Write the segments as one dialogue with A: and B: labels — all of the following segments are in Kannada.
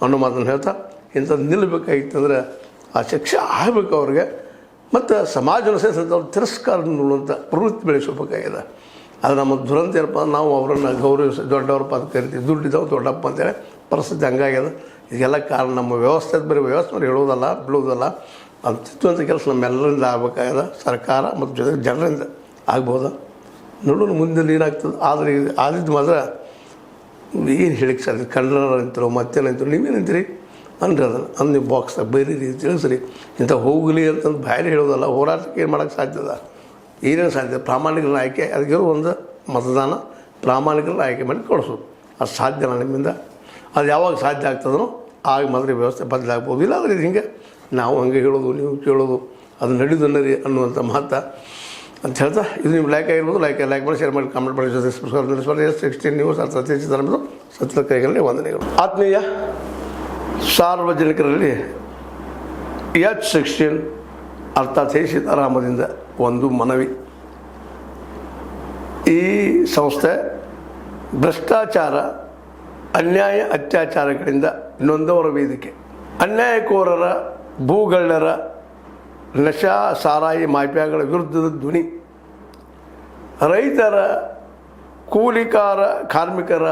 A: ಅನ್ನೋ ಮಾತನ್ನು ಹೇಳ್ತಾ ಇಂಥದ್ದು ನಿಲ್ಲಬೇಕಾಗಿತ್ತಂದ್ರೆ ಆ ಶಿಕ್ಷೆ ಆಗಬೇಕು ಅವ್ರಿಗೆ. ಮತ್ತು ಸಮಾಜವನ್ನು ಸೇರಿಸಂತ ಅವ್ರು ತಿರಸ್ಕಾರ ನೋಡುವಂಥ ಪ್ರವೃತ್ತಿ ಬೆಳೆಸಬೇಕಾಗಿದೆ. ಅದು ನಮ್ಮ ದುರಂತ ಏನಪ್ಪ, ನಾವು ಅವರನ್ನು ಗೌರವಿಸಿ ದೊಡ್ಡವ್ರ ಪದ ಕರಿತೀವಿ, ದುಡ್ಡಿದ್ದವು ದೊಡ್ಡಪ್ಪ ಅಂತೇಳಿ ಪರಿಸ್ಥಿತಿ ಹಂಗಾಗ್ಯದ. ಇದೆಲ್ಲ ಕಾರಣ ನಮ್ಮ ವ್ಯವಸ್ಥೆ, ಬರೀ ವ್ಯವಸ್ಥೆ ಮೇಲೆ ಹೇಳೋದಲ್ಲ ಬಿಡೋದಲ್ಲ, ಅದು ತಿದ್ದುವಂಥ ಕೆಲಸ ನಮ್ಮೆಲ್ಲರಿಂದ ಆಗಬೇಕಾಗಿದೆ. ಸರ್ಕಾರ ಮತ್ತು ಜೊತೆಗೆ ಜನರಿಂದ ಆಗ್ಬೋದ ನೋಡೋಣ ಮುಂದೆ ಏನಾಗ್ತದೆ. ಆದರೆ ಆದಿದ್ದು ಮಾತ್ರ ಏನು ಹೇಳಿಕ್ಕೆ ಸಾಧ್ಯ, ಕನ್ನಡ ಅಂತಾರೋ ಮತ್ತೇನಂತಾರೋ ನೀವೇನಂತೀರಿ ಅಂದ್ರೆ ಅದನ್ನು ಅಂದು ನೀವು ಬಾಕ್ಸ್ದಾಗ ಬರೀರಿ ತಿಳಿಸ್ರಿ. ಇಂಥ ಹೋಗಲಿ ಅಂತಂದು ಬಾಯಲ್ಲಿ ಹೇಳೋದಲ್ಲ. ಹೋರಾಟಕ್ಕೆ ಏನು ಮಾಡೋಕ್ಕೆ ಸಾಧ್ಯದ, ಏನೇನು ಸಾಧ್ಯ? ಪ್ರಾಮಾಣಿಕರನ್ನ ಆಯ್ಕೆ, ಅದಕ್ಕೆ ಒಂದು ಮತದಾನ ಪ್ರಾಮಾಣಿಕರನ್ನ ಆಯ್ಕೆ ಮಾಡಿ ಕೊಡಿಸೋದು. ಅದು ಸಾಧ್ಯನ ನಿಮ್ಮಿಂದ? ಅದು ಯಾವಾಗ ಸಾಧ್ಯ ಆಗ್ತದೋ ಆಗ ಮಾತ್ರ ವ್ಯವಸ್ಥೆ ಬದಲಾಗ್ಬೋದು. ಇಲ್ಲಾಂದರೆ ಇದು ಹಿಂಗೆ ನಾವು ಹಂಗೆ ಹೇಳೋದು ನೀವು ಕೇಳೋದು ಅದು ನಡೆಯುದನ್ನರಿ ಅನ್ನುವಂಥ ಮಾತು ಅಂತ ಹೇಳ್ತಾ, ಇದು ನೀವು ಲೈಕ್ ಆಗಿರ್ಬೋದು. ಲೈಕ್ ಮಾಡಿ, ಶೇರ್ ಮಾಡಿ, ಕಾಮೆಂಟ್ ಮಾಡಿ, ಜೊತೆ S16 ನ್ಯೂಸ್ ಸತ್ಯಚಿತ್ರನದು ಸತ್ಯದ ಕೈಗಳಲ್ಲಿ ವಂದನೆಗಳು. ಆತ್ಮೀಯ ಸಾರ್ವಜನಿಕರಲ್ಲಿ H16 ಅರ್ಥಾತ್ ಸೀತಾರಾಮದಿಂದ ಒಂದು ಮನವಿ. ಈ ಸಂಸ್ಥೆ ಭ್ರಷ್ಟಾಚಾರ, ಅನ್ಯಾಯ, ಅತ್ಯಾಚಾರಗಳಿಂದ ನೊಂದವರ ವೇದಿಕೆ. ಅನ್ಯಾಯಕೋರರ, ಭೂಗಳ್ಳರ, ನಶಾ ಸಾರಾಯಿ ಮಾಫಿಯಾಗಳ ವಿರುದ್ಧದ ಧ್ವನಿ. ರೈತರ, ಕೂಲಿಕಾರ, ಕಾರ್ಮಿಕರ,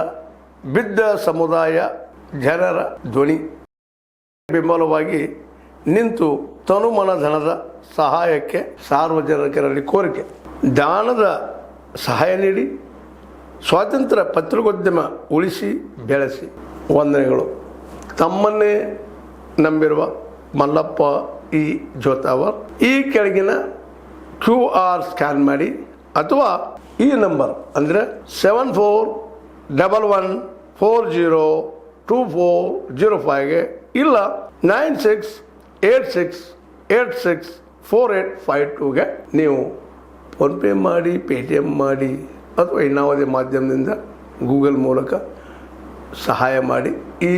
A: ಬಿದ್ದ ಸಮುದಾಯ ಜನರ ಧ್ವನಿ. ಬೆಂಬಲವಾಗಿ ನಿಂತು ತನುಮನ ಧನದ ಸಹಾಯಕ್ಕೆ ಸಾರ್ವಜನಿಕರಲ್ಲಿ ಕೋರಿಕೆ. ದಾನದ ಸಹಾಯ ನೀಡಿ ಸ್ವಾತಂತ್ರ್ಯ ಪತ್ರಿಕೋದ್ಯಮ ಉಳಿಸಿ ಬೆಳೆಸಿ. ವಂದನೆಗಳು. ತಮ್ಮನ್ನೇ ನಂಬಿರುವ ಮಲ್ಲಪ್ಪ ಇ ಜೋತಾವರ್. ಈ ಕೆಳಗಿನ QR ಸ್ಕ್ಯಾನ್ ಮಾಡಿ ಅಥವಾ ಈ ನಂಬರ್ ಅಂದರೆ 7411402405ಗೆ ಇಲ್ಲ 9686864852ಗೆ ನೀವು ಫೋನ್ಪೇ ಮಾಡಿ, Paytm ಮಾಡಿ ಅಥವಾ ಇನ್ನಾವುದೇ ಮಾಧ್ಯಮದಿಂದ ಗೂಗಲ್ ಮೂಲಕ ಸಹಾಯ ಮಾಡಿ ಈ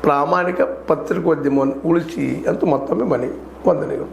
A: ಪ್ರಾಮಾಣಿಕ ಪತ್ರಿಕೋದ್ಯಮವನ್ನು ಉಳಿಸಿ ಅಂತ ಮತ್ತೊಮ್ಮೆ ಮನವಿ. ವಂದನೆಗಳು.